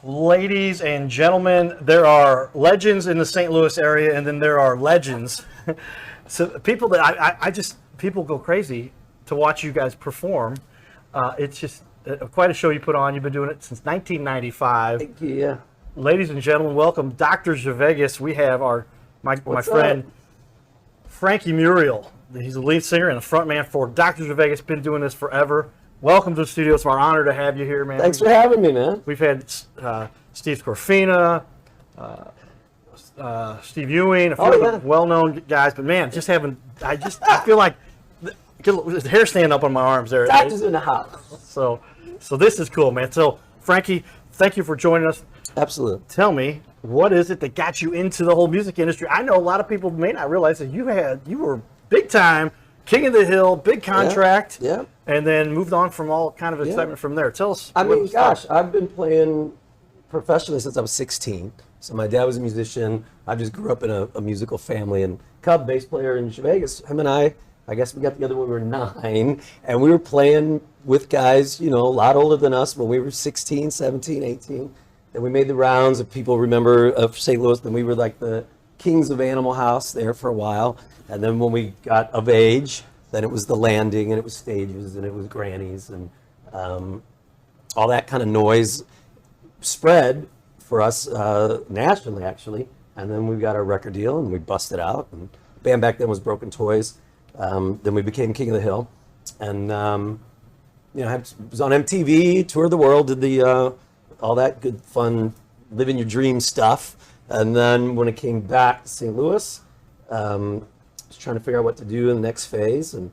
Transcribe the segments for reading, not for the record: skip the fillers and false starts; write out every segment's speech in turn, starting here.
Ladies and gentlemen, there are legends in the St. Louis area, and then there are legends. So people that people go crazy to watch you guys perform. It's just quite a show you put on. You've been doing it since 1995. Thank you. Yeah. Ladies and gentlemen, welcome Dr. Zhivegas. We have my friend Frankie Muriel. He's the lead singer and the front man for Dr. Zhivegas. Been doing this forever. Welcome to the studio. It's our honor to have you here, man. Thanks for having me, man. We've had Steve Scorfina, Steve Ewing, a few other well-known guys, but man, I feel like the hair standing up on my arms there. Doctor's in the house. So this is cool, man. So Frankie, thank you for joining us. Absolutely. Tell me, what is it that got you into the whole music industry? I know a lot of people may not realize that you were big time, King of the Hill, big contract, yeah. And then moved on from all kind of excitement from there. Tell us. I've been playing professionally since I was 16. So my dad was a musician. I just grew up in a musical family, and Cub, bass player in Zhivegas, him and I guess we got together when we were 9, and we were playing with guys, a lot older than us when we were 16, 17, 18. And we made the rounds, if people remember, of St. Louis. Then we were like the kings of Animal House there for a while. And then when we got of age, then it was the Landing, and it was Stages, and it was Grannies, and all that kind of noise spread for us nationally, actually. And then we got our record deal, and we busted out. And band back then was Broken Toys. Then we became King of the Hill, and I was on MTV, toured the world, did the all that good fun, living your dream stuff. And then when it came back to St. Louis, was trying to figure out what to do in the next phase, and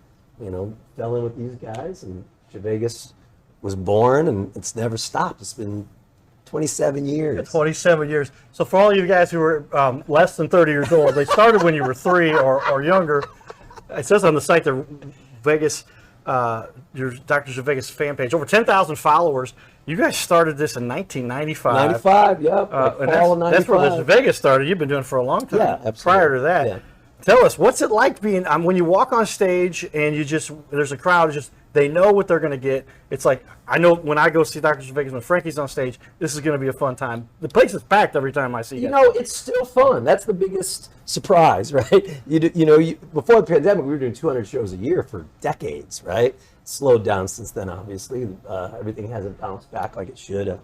fell in with these guys, and Zhivegas was born, and it's never stopped. It's been 27 years. 27 years. So for all you guys who are less than 30 years old, they started when you were 3 or younger. It says on the site the Vegas, your Dr. Zhivegas fan page, over 10,000 followers. You guys started this in 1995. 95, yeah. That's where the Zhivegas started. You've been doing it for a long time. Yeah, absolutely. Prior to that. Yeah. Tell us, what's it like being, when you walk on stage and there's a crowd, they know what they're going to get. It's like, I know when I go see Dr. Zhivegas, when Frankie's on stage, this is going to be a fun time. The place is packed every time I see you. It's still fun. That's the biggest surprise, right? Before the pandemic, we were doing 200 shows a year for decades, right? Slowed down since then, obviously. Everything hasn't bounced back like it should.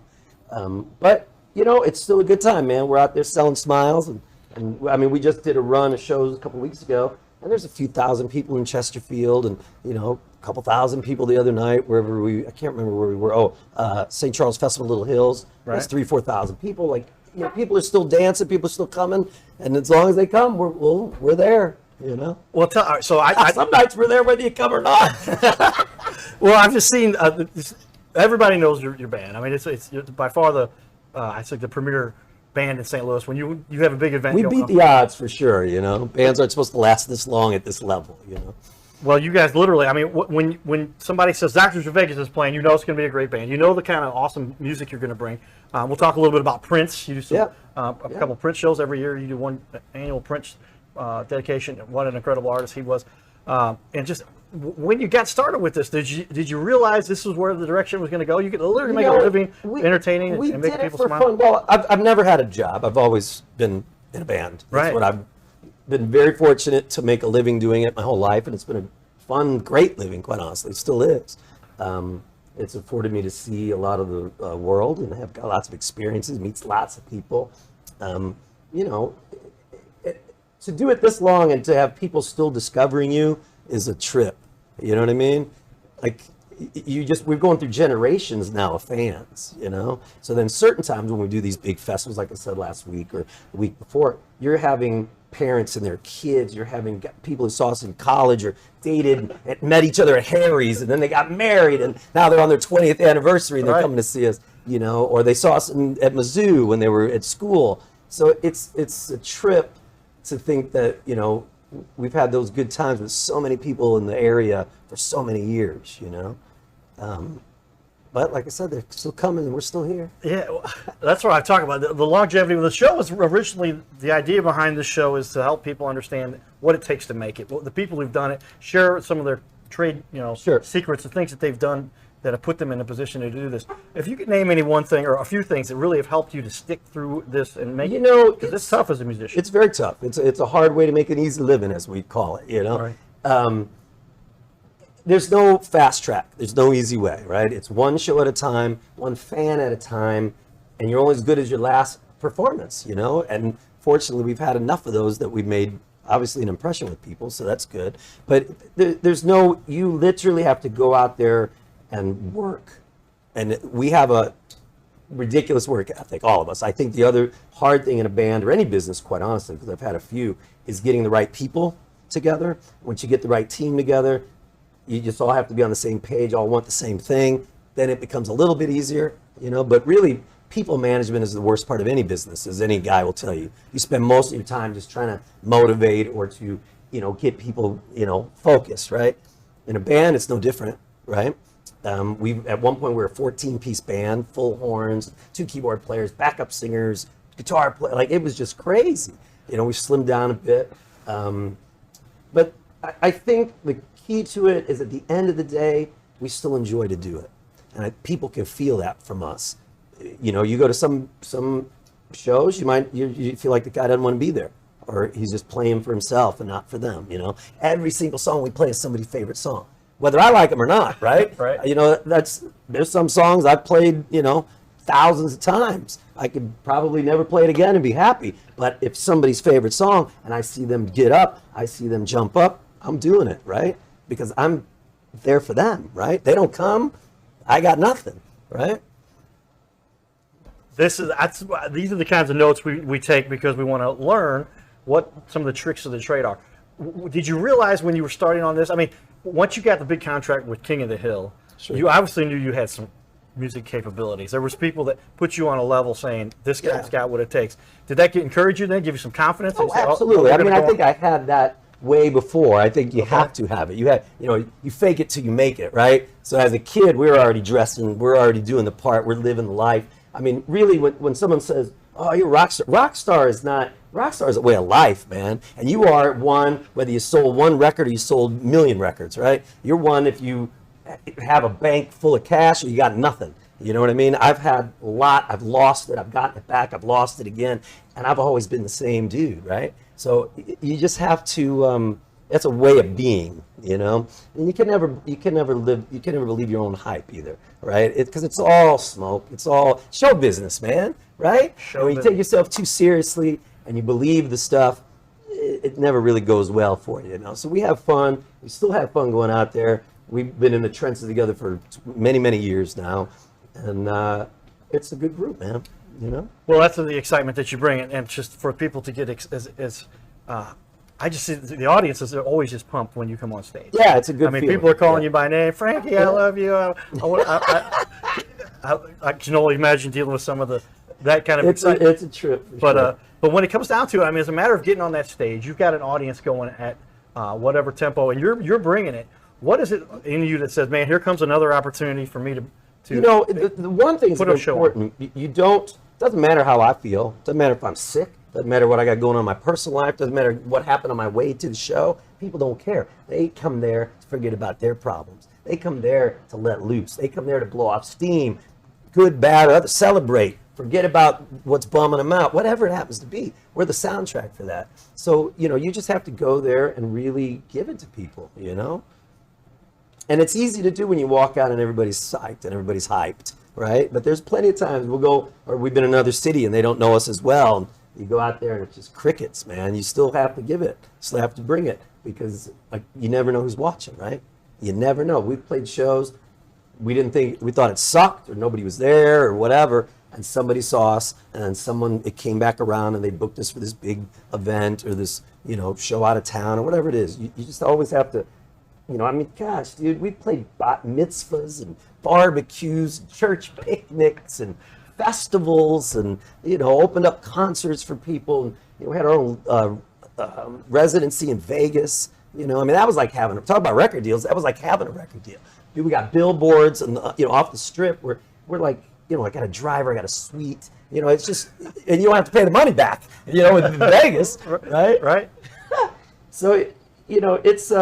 But, it's still a good time, man. We're out there selling smiles, and I mean, we just did a run of shows a couple weeks ago, and there's a few thousand people in Chesterfield, and a couple thousand people the other night I can't remember where we were. St. Charles Festival, Little Hills. Right. There's 3,000-4,000 people. People are still dancing, people are still coming, and as long as they come, we're there. Well, some nights we're there whether you come or not. Well, I've just seen everybody knows your band. I mean, it's by far the premier band in St. Louis. When you have a big event, we beat the odds for sure. Bands aren't supposed to last this long at this level. Well, you guys literally. I mean, when somebody says Dr. Zhivegas is playing, it's going to be a great band. The kind of awesome music you're going to bring. We'll talk a little bit about Prince. You do a couple Prince shows every year. You do one annual Prince dedication. What an incredible artist he was. And just when you got started with this, did you realize this was where the direction was going to go? You could literally make a living entertaining and making people smile. Fun. Well, I've never had a job. I've always been in a band. That's what I've been very fortunate to make a living doing it my whole life, and it's been a fun, great living, quite honestly. It still is. It's afforded me to see a lot of the world, and have got lots of experiences, meets lots of people. To do it this long and to have people still discovering you is a trip. You know what I mean? We're going through generations now of fans, So then certain times when we do these big festivals, like I said last week or the week before, you're having parents and their kids, you're having people who saw us in college or dated and met each other at Harry's, and then they got married, and now they're on their 20th anniversary and they're coming to see us, or they saw us at Mizzou when they were at school. So it's a trip to think that, we've had those good times with so many people in the area for so many years, But like I said, they're still coming and we're still here. Yeah, that's what I talk about. The longevity of the show was originally, the idea behind this show is to help people understand what it takes to make it. The people who've done it share some of their trade, secrets, the things that they've done that have put them in a position to do this. If you could name any one thing or a few things that really have helped you to stick through this and make it, because it's tough as a musician. It's very tough. It's a hard way to make an easy living, as we call it, you know. Right. There's no fast track. There's no easy way, right? It's one show at a time, one fan at a time, and you're only as good as your last performance, you know. And fortunately, we've had enough of those that we've made, obviously, an impression with people, so that's good. But there's no, you literally have to go out there and work. And we have a ridiculous work ethic, all of us. I think the other hard thing in a band or any business, quite honestly, because I've had a few, is getting the right people together. Once you get the right team together, you just all have to be on the same page, all want the same thing. Then it becomes a little bit easier, you know. But really, people management is the worst part of any business, as any guy will tell you. You spend most of your time just trying to motivate or to, you know, get people, you know, focused, right? In a band, it's no different, right? At one point, we were a 14-piece band, full horns, 2 keyboard players, backup singers, guitar player. Like, it was just crazy. You know, we slimmed down a bit. But I think the key to it is, at the end of the day, we still enjoy to do it. And people can feel that from us. You know, you go to some shows, you feel like the guy doesn't want to be there, or he's just playing for himself and not for them, you know. Every single song we play is somebody's favorite song, whether I like them or not, right? Right. You know, there's some songs I've played, you know, thousands of times. I could probably never play it again and be happy. But if somebody's favorite song and I see them get up, I see them jump up, I'm doing it, right? Because I'm there for them, right? They don't come, I got nothing, right? These are the kinds of notes we take because we want to learn what some of the tricks of the trade are. Did you realize when you were starting on this? I mean, once you got the big contract with King of the Hill, sure, you obviously knew you had some music capabilities. There was people that put you on a level saying, this guy's got what it takes. Did that encourage you then, give you some confidence? Oh, absolutely. I mean, I think I had that way before. I think you have to have it. You know, you fake it till you make it, right? So as a kid, we were already dressing, we're already doing the part, we're living the life. I mean, really, when someone says, oh, you're a rock star, rock star is a way of life, man. And you are one, whether you sold one record or you sold a million records, right? You're one if you have a bank full of cash or you got nothing. You know what I mean? I've had a lot, I've lost it, I've gotten it back, I've lost it again, and I've always been the same dude, right? So you just have to, that's a way of being, you know? And you can never believe your own hype either, right? Because it's all smoke, it's all show business, man, right? When you take yourself too seriously and you believe the stuff, it never really goes well for you, you know? So we have fun, we still have fun going out there. We've been in the trenches together for many, many years now, and it's a good group, man, you know? Well, that's the excitement that you bring, and just for people to get I just see the audiences are always just pumped when you come on stage. Yeah, it's a good feeling. People are calling you by name. Frankie, I love you. I can only imagine dealing with some of that kind of excitement. It's a trip. But when it comes down to it, I mean, it's a matter of getting on that stage. You've got an audience going at whatever tempo, and you're bringing it. What is it in you that says, man, here comes another opportunity for me to you know, the one thing that's important, doesn't matter how I feel, doesn't matter if I'm sick, doesn't matter what I got going on in my personal life, doesn't matter what happened on my way to the show, people don't care. They come there to forget about their problems. They come there to let loose. They come there to blow off steam, good, bad, or other, celebrate, forget about what's bumming them out, whatever it happens to be. We're the soundtrack for that. So, you know, you just have to go there and really give it to people, you know? And it's easy to do when you walk out and everybody's psyched and everybody's hyped, right? But there's plenty of times we've been in another city and they don't know us as well. And you go out there and it's just crickets, man. You still have to give it, still have to bring it, because you never know who's watching, right? You never know. We've played shows, we thought it sucked or nobody was there or whatever, and somebody saw us, and then it came back around and they booked us for this big event or this, you know, show out of town or whatever it is. You just always have to, you know, I mean, gosh, dude, we played bat mitzvahs and barbecues, and church picnics and festivals, and, you know, opened up concerts for people. And, you know, we had our own residency in Vegas. You know, I mean, that was like talk about record deals. That was like having a record deal. Dude, we got billboards and, you know, off the strip. We're like, you know, I got a driver, I got a suite. You know, it's just, and you don't have to pay the money back, you know, in Vegas, right? Right. So, you know, it's,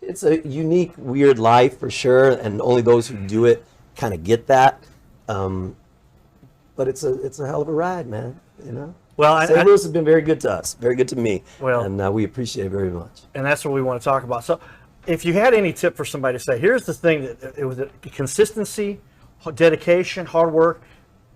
it's a unique, weird life for sure, and only those who do it kind of get that. But it's a hell of a ride, man. You know. Well, St. Louis has been very good to us, very good to me, well, and we appreciate it very much. And that's what we want to talk about. So, if you had any tip for somebody to say, here's the thing: that it was consistency, dedication, hard work,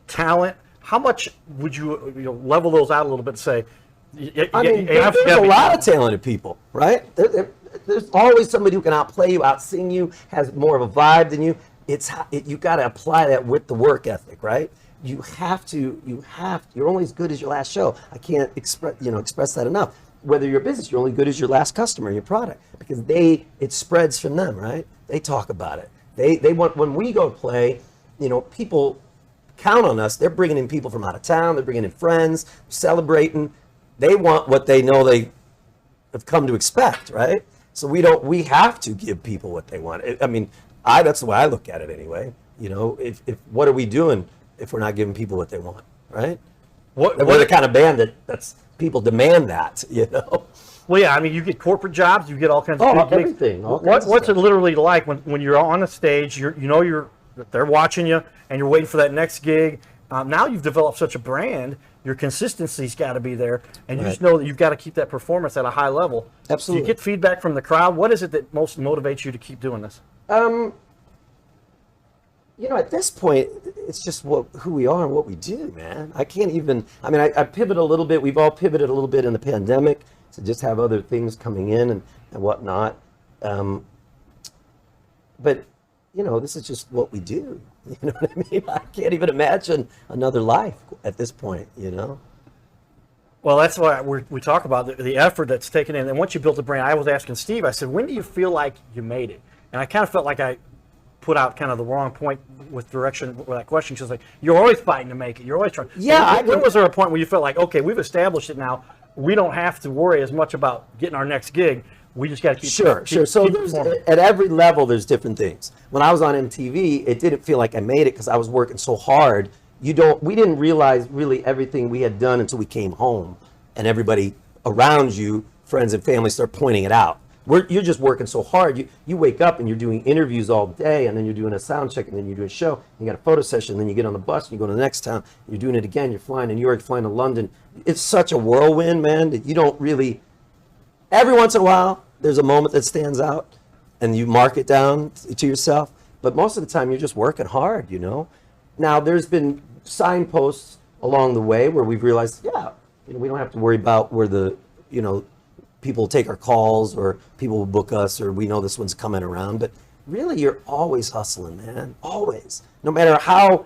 talent. How much would you, level those out a little bit and say? There's a lot of talented people, right? There's always somebody who can outplay you, outsing you, has more of a vibe than you. You got to apply that with the work ethic, right? You have to. You're only as good as your last show. I can't express that enough. Whether you're a business, you're only good as your last customer, your product, because it spreads from them, right? They talk about it. They want, when we go play, people count on us. They're bringing in people from out of town. They're bringing in friends, celebrating. They want what they know they have come to expect, right? So we have to give people what they want. I mean, that's the way I look at it anyway. If what are we doing if we're not giving people what they want, right? We're the kind of band that's people demand that, Well, yeah, I mean, you get corporate jobs, you get all kinds of everything. What's it literally like when you're on a stage? They're watching you, and you're waiting for that next gig. Now you've developed such a brand. Your consistency's got to be there, and you just know that you've got to keep that performance at a high level. Absolutely. Do you get feedback from the crowd? What is it that most motivates you to keep doing this? At this point, it's just who we are and what we do, man. I can't even. I mean, I pivot a little bit. We've all pivoted a little bit in the pandemic to just have other things coming in and whatnot. But this is just what we do. You know what I mean? I can't even imagine another life at this point, Well, that's why we talk about the effort that's taken in. And once you build a brand, I was asking Steve, I said, when do you feel like you made it? And I kind of felt like I put out kind of the wrong point with direction with that question. She was like, you're always fighting to make it. You're always trying. Yeah. When was there a point where you felt like, okay, we've established it now. We don't have to worry as much about getting our next gig. We just got to keep. Sure. So at every level, there's different things. When I was on MTV, it didn't feel like I made it because I was working so hard. We didn't realize really everything we had done until we came home, and everybody around you, friends and family, start pointing it out. You're just working so hard. You wake up and you're doing interviews all day, and then you're doing a sound check, and then you're doing a show. You got a photo session, and then you get on the bus and you go to the next town. You're doing it again. You're flying to New York, flying to London. It's such a whirlwind, man, that you don't really. Every once in a while, there's a moment that stands out, and you mark it down to yourself. But most of the time, you're just working hard, Now, there's been signposts along the way where we've realized, we don't have to worry about where the, people take our calls or people will book us or we know this one's coming around. But really, you're always hustling, man, always. No matter how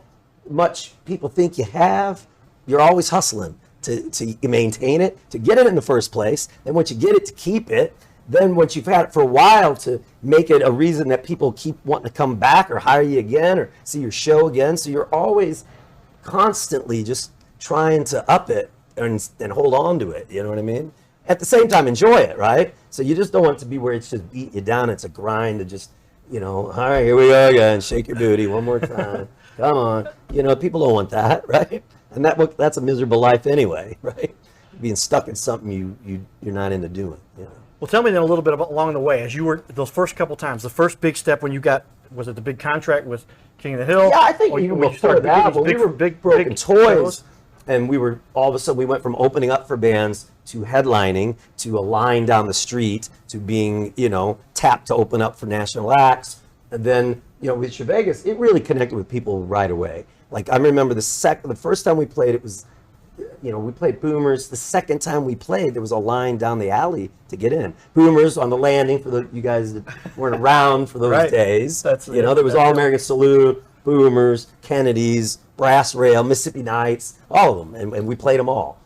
much people think you have, you're always hustling to maintain it, to get it in the first place. And once you get it, to keep it. Then once you've had it for a while, to make it a reason that people keep wanting to come back or hire you again or see your show again. So you're always constantly just trying to up it and hold on to it. You know what I mean? At the same time, enjoy it, right? So you just don't want it to be where it's just beating you down. It's a grind to just, all right, here we go again. Shake your booty one more time. Come on. People don't want that, right? And that's a miserable life anyway, right? Being stuck in something you're not into doing, Well, tell me then a little bit about along the way, as you were those first couple times, the first big step when you got, was it the big contract with King of the Hill? Yeah, I think even before that, when we were big Broken Toys, and we were, all of a sudden, we went from opening up for bands to headlining to a line down the street to being, tapped to open up for national acts. And then, with Zhivegas, it really connected with people right away. Like, I remember the first time we played, it was, we played Boomers. The second time we played, there was a line down the alley to get in. Boomers on the landing, for you guys that weren't around for those days. There was All American Salute, Boomers, Kennedy's, Brass Rail, Mississippi Nights, all of them, and we played them all.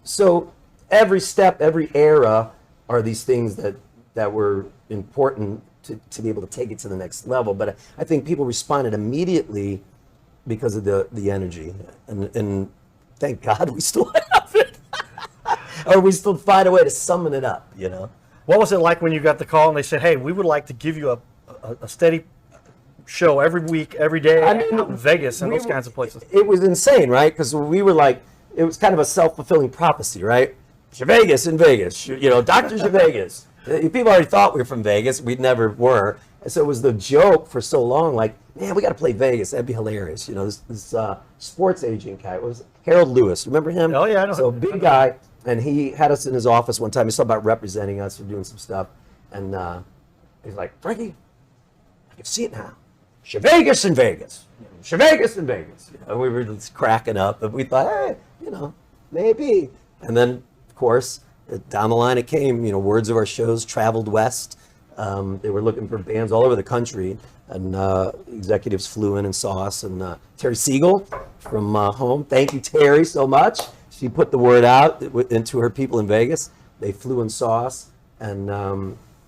So every step, every era are these things that were important to be able to take it to the next level. But I think people responded immediately because of the energy, and thank God we still have it, or we still find a way to summon it up. What was it like when you got the call and they said, "Hey, we would like to give you a steady show every week, every day out in Vegas and those kinds of places"? It was insane, right? Because we were like, it was kind of a self-fulfilling prophecy, right? Zhivegas in Vegas, Dr. Zhivegas. People already thought we were from Vegas. We never were. And so it was the joke for so long, like, man, we got to play Vegas. That'd be hilarious. This sports agent guy, it was Harold Lewis. Remember him? Oh, yeah, I know. So big guy, and he had us in his office one time. He was talking about representing us or doing some stuff. And he's like, Frankie, I can see it now. Zhivegas in Vegas. Zhivegas in Vegas. And we were just cracking up, and we thought, hey, maybe. And then, of course, down the line it came, words of our shows traveled west. They were looking for bands all over the country, and executives flew in and saw us. And Terry Siegel from home, thank you, Terry, so much. She put the word out into her people in Vegas. They flew and saw us, and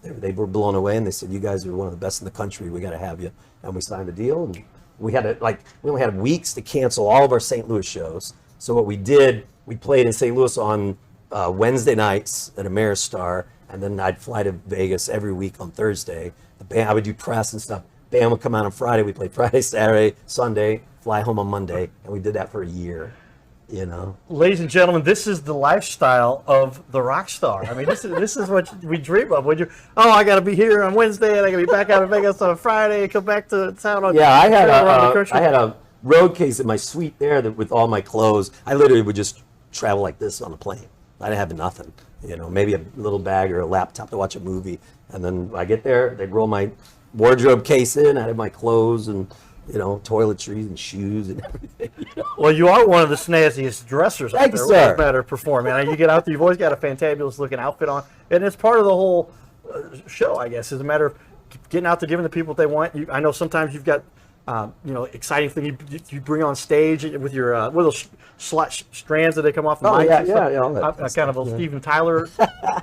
they were blown away. And they said, "You guys are one of the best in the country. We got to have you." And we signed the deal. And we only had weeks to cancel all of our St. Louis shows. So what we did, we played in St. Louis on Wednesday nights at Ameristar, and then I'd fly to Vegas every week on Thursday. The band, I would do press and stuff. Band would come out on Friday. We played Friday, Saturday, Sunday, fly home on Monday, and we did that for a year. Ladies and gentlemen, this is the lifestyle of the rock star. I mean, this is what we dream of. When I got to be here on Wednesday, and I got to be back out in Vegas on Friday, and come back to town on. Yeah, I had a road case in my suite there with all my clothes. I literally would just travel like this on a plane. I didn't have nothing, maybe a little bag or a laptop to watch a movie. And then I get there, they'd roll my wardrobe case in, I had my clothes and, toiletries and shoes and everything. Well, you are one of the snazziest dressers out Thank there. you, sir. What better performing? You get out there, you've always got a fantabulous looking outfit on. And it's part of the whole show, I guess. It's a matter of getting out there, giving the people what they want. I know sometimes you've got exciting thing you bring on stage with your with those strands that they come off the mic. Yeah. Kind of a Steven Tyler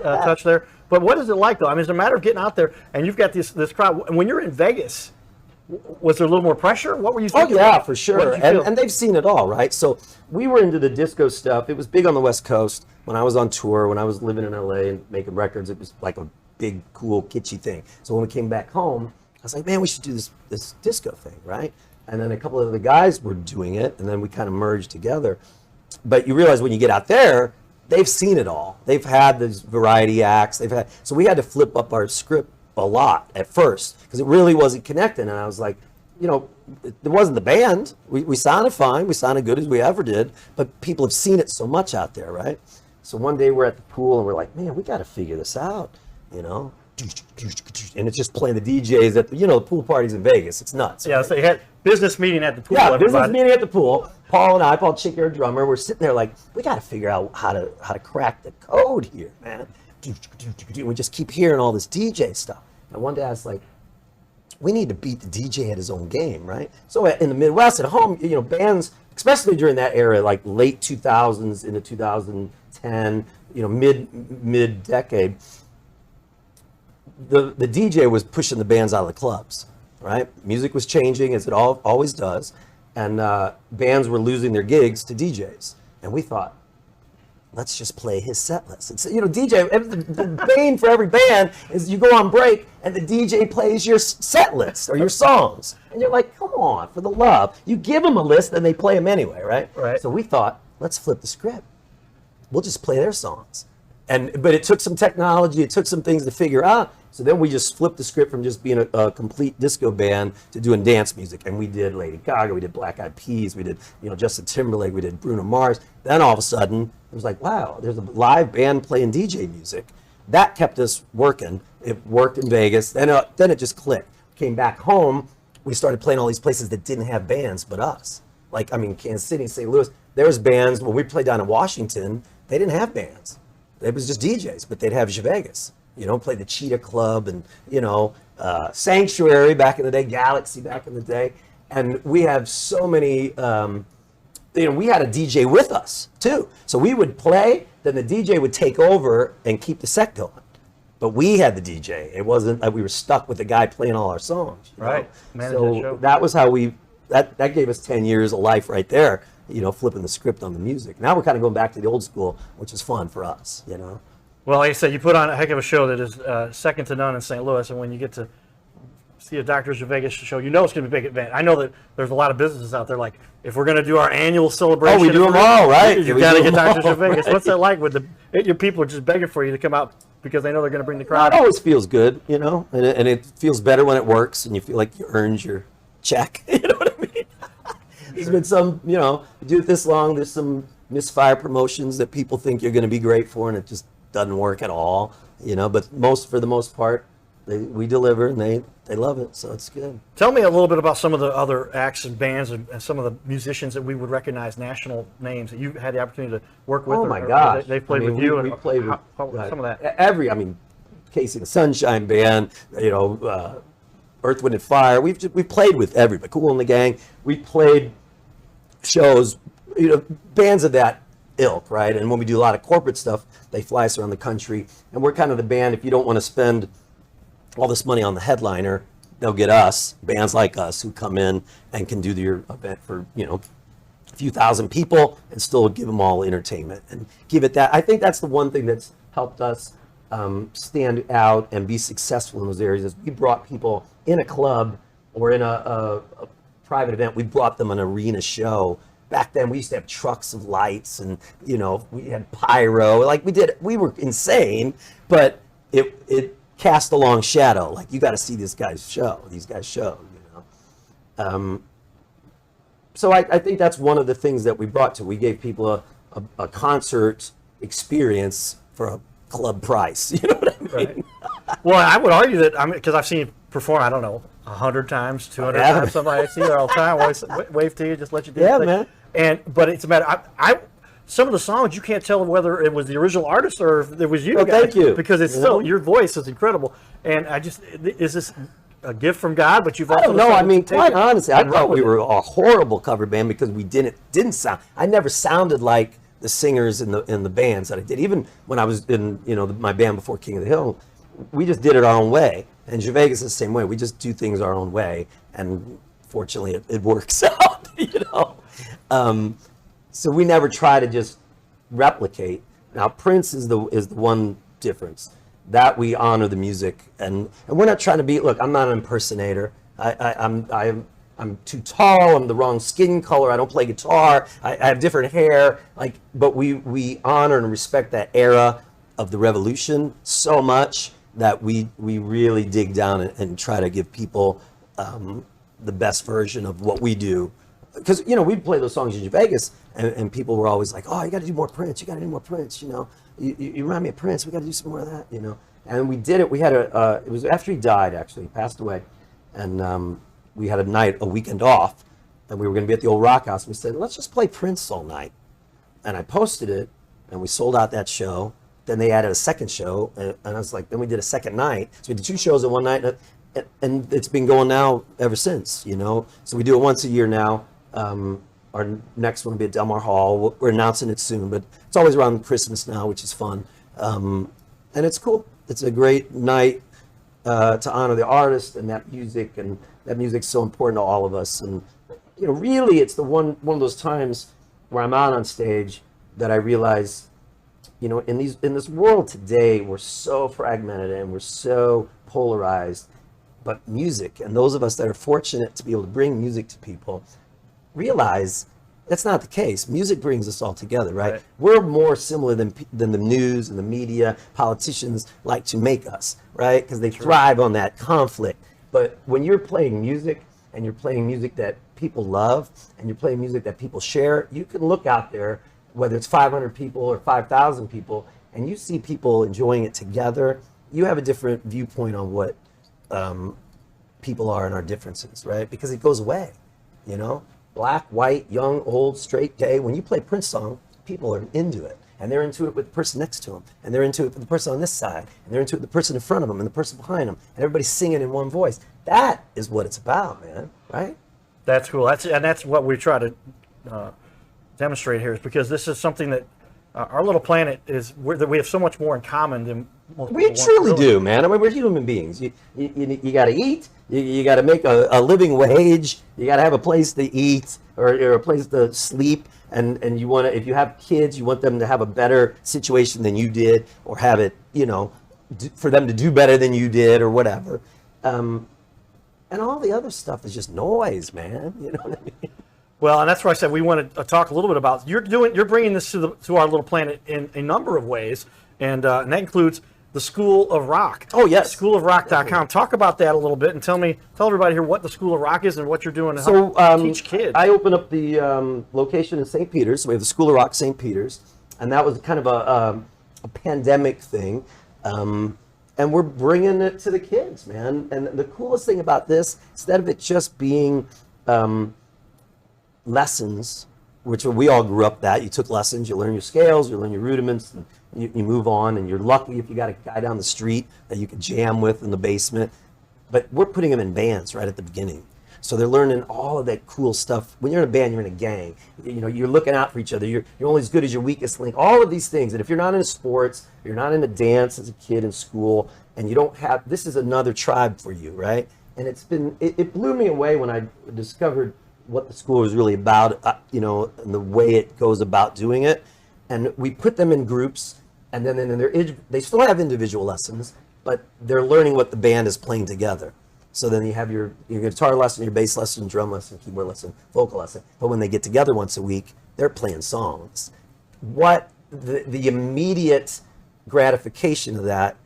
touch there. But what is it like though? I mean, it's a matter of getting out there, and you've got this crowd. When you're in Vegas, was there a little more pressure? What were you thinking? Oh yeah, for sure. And they've seen it all, right? So we were into the disco stuff. It was big on the West Coast when I was on tour. When I was living in LA and making records, it was like a big, cool, kitschy thing. So when we came back home, I was like, man, we should do this disco thing, right? And then a couple of the guys were doing it, and then we kind of merged together. But you realize when you get out there, they've seen it all. They've had these variety acts. So we had to flip up our script a lot at first because it really wasn't connecting. And I was like, it wasn't the band. We sounded fine. We sounded good as we ever did. But people have seen it so much out there, right? So one day we're at the pool and we're like, man, we got to figure this out, And it's just playing the DJs at the pool parties in Vegas. It's nuts. Yeah, right? So you had business meeting at the pool. Yeah, business meeting at the pool. Paul Chicky, our drummer, we're sitting there like, we got to figure out how to crack the code here, man. We just keep hearing all this DJ stuff. And one day I was like, we need to beat the DJ at his own game, right? So in the Midwest at home, bands, especially during that era, like late 2000s into 2010, mid decade, the DJ was pushing the bands out of the clubs, right? Music was changing, as it always does, and bands were losing their gigs to DJs. And we thought, let's just play his set list. It's, DJ, the bane for every band is you go on break and the DJ plays your set list or your songs. And you're like, come on, for the love. You give them a list and they play them anyway, right? Right. So we thought, let's flip the script. We'll just play their songs. But it took some technology, it took some things to figure out. So then we just flipped the script from just being a complete disco band to doing dance music. And we did Lady Gaga, we did Black Eyed Peas, we did Justin Timberlake, we did Bruno Mars. Then all of a sudden, it was like, wow, there's a live band playing DJ music. That kept us working. It worked in Vegas. Then it just clicked. Came back home, we started playing all these places that didn't have bands but us. Kansas City, St. Louis, there was bands. When we played down in Washington, they didn't have bands. It was just DJs, but they'd have Zhivegas. Play the Cheetah Club and, Sanctuary back in the day, Galaxy back in the day. And we have so many, we had a DJ with us too. So we would play, then the DJ would take over and keep the set going. But we had the DJ. It wasn't like we were stuck with the guy playing all our songs. Right. So that was how that gave us 10 years of life right there, flipping the script on the music. Now we're kind of going back to the old school, which is fun for us, Well, like I said, you put on a heck of a show that is second to none in St. Louis, and when you get to see a Dr. Zhivegas show, it's going to be a big event. I know that there's a lot of businesses out there, like, if we're going to do our annual celebration. Oh, we do them all, right? You've got to get Dr. Zhivegas. Right. What's that like with your people are just begging for you to come out because they know they're going to bring the It crowd. always feels good, you know, and it feels better when it works and you feel like you earned your check. You know what I mean? There's been some, you know, you do it this long, there's some misfire promotions that people think you're going to be great for, and it just doesn't work at all, you know, but for the most part, we deliver, and they love it, so it's good. Tell me a little bit about some of the other acts and bands and some of the musicians that we would recognize, national names that you've had the opportunity to work with. Oh my gosh. They've played I mean, with you. we played with some of that. I mean, Casey the Sunshine Band, you know, Earth, Wind and Fire. We've played with everybody. Kool and the Gang. We played shows, you know, bands of that ilk, right? And when we do a lot of corporate stuff, they fly us around the country, and we're kind of the band. If you don't want to spend all this money on the headliner, they'll get us, bands like us, who come in and can do your event for, you know, a few thousand people and still give them all entertainment and give it that. I think that's the one thing that's helped us stand out and be successful in those areas is we brought people in a club or in a private event. We brought them an arena show. Back then we used to have trucks of lights and, you know, we had pyro. Like we were insane, but it cast a long shadow. Like, you got to see these guys show, you know. So I think that's one of the things that we brought to. We gave people a concert experience for a club price. You know what I mean? Right. Well, I would argue that, I mean, because I've seen you perform, I don't know, 100 times, 200 times, somebody I see there all the time, always wave to you, just let you do Yeah, the thing. But it's a matter, some of the songs you can't tell whether it was the original artist or if it was you Well, guys, thank you. because it's still, your voice is incredible. And is this a gift from God? But you've also I don't know. I decided mean, to take quite it honestly, I and run thought with we it. were a horrible cover band because we didn't sound. I never sounded like the singers in the bands that I did. Even when I was in, you know, my band before King of the Hill, we just did it our own way. And Zhivegas is the same way. We just do things our own way, and fortunately, it works out. You know, so we never try to just replicate. Now, Prince is the one difference that we honor the music, and we're not trying to be. Look, I'm not an impersonator. I'm too tall. I'm the wrong skin color. I don't play guitar. I have different hair. Like, but we honor and respect that era of the revolution so much that we really dig down and try to give people the best version of what we do. Because, you know, we'd play those songs in Vegas, and people were always like, "Oh, you got to do more Prince. You got to do more Prince. You know, you remind me of Prince. We got to do some more of that. You know." And we did it. We had it was after he died, actually. He passed away, and we had a weekend off, and we were going to be at the old Rock House. And we said, "Let's just play Prince all night." And I posted it, and we sold out that show. Then they added a second show, and I was like, then we did a second night. So we did 2 shows in one night, and it's been going now ever since, you know. So we do it once a year now. Our next one will be at Del Mar Hall. We're announcing it soon, but it's always around Christmas now, which is fun. And it's cool. It's a great night to honor the artist and that music, and that music's so important to all of us. And, you know, really, it's the one of those times where I'm out on stage that I realize, you know, in this world today, we're so fragmented and we're so polarized. But music, and those of us that are fortunate to be able to bring music to people, realize that's not the case. Music brings us all together, right? We're more similar than the news and the media. Politicians like to make us, right? Because they thrive on that conflict. But when you're playing music, and you're playing music that people love, and you're playing music that people share, you can look out there, whether it's 500 people or 5,000 people, and you see people enjoying it together. You have a different viewpoint on what people are and our differences, right? Because it goes away, you know? Black, white, young, old, straight, gay. When you play Prince song, people are into it. And they're into it with the person next to them. And they're into it with the person on this side. And they're into it with the person in front of them and the person behind them. And everybody's singing in one voice. That is what it's about, man, right? That's cool. That's what we try to demonstrate here, is because this is something that our little planet is, that we have so much more in common than most We people truly want. do, man. I mean, we're human beings. You got to eat. You got to make a living wage. You got to have a place to eat or a place to sleep. And you want to, if you have kids, you want them to have a better situation than you did, or have it, you know, for them to do better than you did, or whatever. And all the other stuff is just noise, man. You know what I mean? Well, and that's why I said we want to talk a little bit about, you're bringing this to our little planet in a number of ways, and that includes the School of Rock. Oh, yes. Schoolofrock.com. Talk about that a little bit and tell everybody here what the School of Rock is and what you're doing to help teach kids. I opened up the location in St. Peter's. So we have the School of Rock St. Peter's, and that was kind of a pandemic thing. And we're bringing it to the kids, man. And the coolest thing about this, instead of it just being lessons, which we all grew up that. You took lessons, you learn your scales, you learn your rudiments, and you move on, and you're lucky if you got a guy down the street that you could jam with in the basement. But we're putting them in bands right at the beginning. So they're learning all of that cool stuff. When you're in a band, you're in a gang. You're looking out for each other. You're only as good as your weakest link. All of these things. And if you're not in sports, you're not in a dance as a kid in school, and you don't have, this is another tribe for you, right? And it blew me away when I discovered what the school is really about, and the way it goes about doing it. And we put them in groups, and then they still have individual lessons, but they're learning what the band is playing together. So then you have your guitar lesson, your bass lesson, drum lesson, keyboard lesson, vocal lesson. But when they get together once a week, they're playing songs. What the immediate gratification of that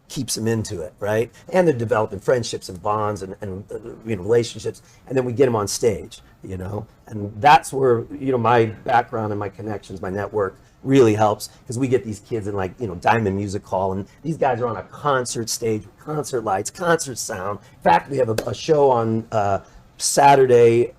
keeps them into it, right? And they're developing friendships and bonds and relationships, and then we get them on stage, and that's where my background and my connections, my network really helps, because we get these kids in Diamond Music Hall, and these guys are on a concert stage with concert lights, concert sound. In fact, we have a show on Saturday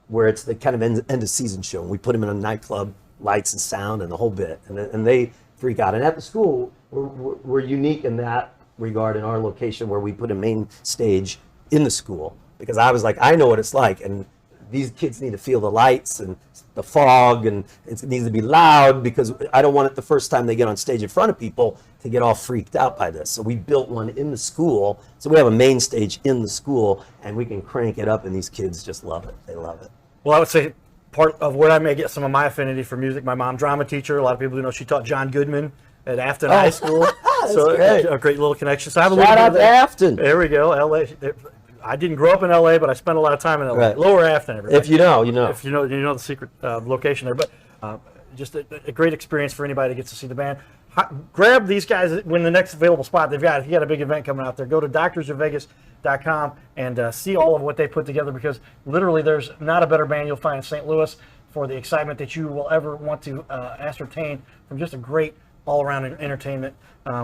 where it's the kind of end of season show, and we put them in a nightclub, lights and sound and the whole bit, and they freak out. And at the school, we're unique in that regard in our location, where we put a main stage in the school, because I was like, I know what it's like, and these kids need to feel the lights and the fog, and it needs to be loud, because I don't want it the first time they get on stage in front of people to get all freaked out by this. So we built one in the school, so we have a main stage in the school, and we can crank it up, and these kids just love it. They love it. Well, I would say part of where I may get some of my affinity for music, my mom, drama teacher. A lot of people do know she taught John Goodman at Afton High School. So great. A great little connection. So I have a Shout little out bit to Afton. There we go, LA. I didn't grow up in LA, but I spent a lot of time in LA. Right. Lower Afton, everybody. If you know, you know. If you know the secret location there. But just a great experience for anybody that gets to see the band. Grab these guys when the next available spot they've got. If you got a big event coming out there, go to drzhivegas.com and see all of what they put together, because literally there's not a better band you'll find in St. Louis for the excitement that you will ever want to ascertain from just a great all-around entertainment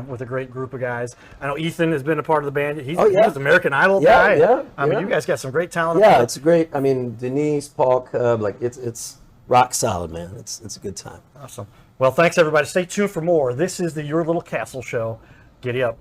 with a great group of guys. I know Ethan has been a part of the band. He's the American Idol guy. Yeah, I mean, you guys got some great talent. Yeah, it's great. I mean, Denise, Paul Cub, it's rock solid, man. It's a good time. Awesome. Well, thanks everybody. Stay tuned for more. This is the Your Little Castle Show. Giddy up.